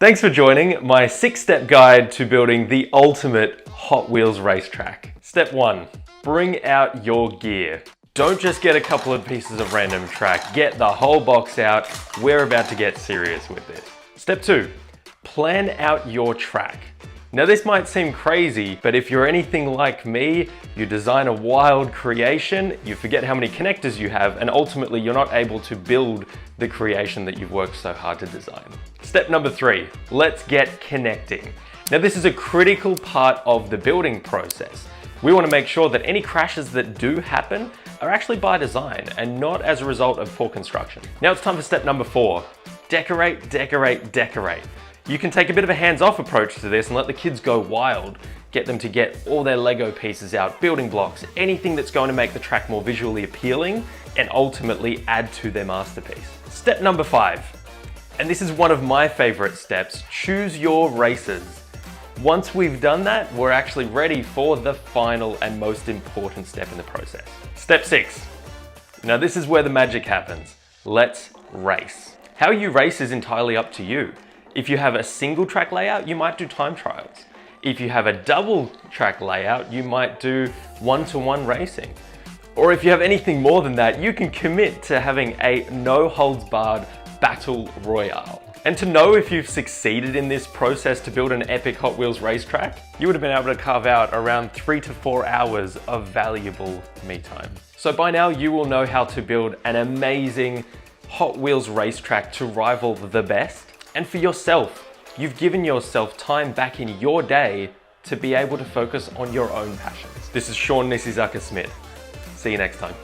Thanks for joining my 6-step guide to building the ultimate Hot Wheels racetrack. Step 1, bring out your gear. Don't just get a couple of pieces of random track, get the whole box out. We're about to get serious with this. Step 2, plan out your track. Now this might seem crazy, but if you're anything like me, you design a wild creation, you forget how many connectors you have, and ultimately you're not able to build the creation that you've worked so hard to design. Step number 3, let's get connecting. Now this is a critical part of the building process. We want to make sure that any crashes that do happen are actually by design and not as a result of poor construction. Now it's time for step number 4, decorate, decorate, decorate. You can take a bit of a hands-off approach to this and let the kids go wild. Get them to get all their Lego pieces out, building blocks, anything that's going to make the track more visually appealing and ultimately add to their masterpiece. Step number 5, and this is one of my favorite steps, choose your races. Once we've done that, we're actually ready for the final and most important step in the process. Step 6, now this is where the magic happens. Let's race. How you race is entirely up to you. If you have a single track layout, you might do time trials. If you have a double track layout, you might do one-to-one racing. Or if you have anything more than that, you can commit to having a no-holds-barred battle royale. And to know if you've succeeded in this process to build an epic Hot Wheels racetrack, you would have been able to carve out around 3 to 4 hours of valuable me time. So by now you will know how to build an amazing Hot Wheels racetrack to rival the best. And for yourself, you've given yourself time back in your day to be able to focus on your own passions. This is Sean Nisizaka Smith. See you next time.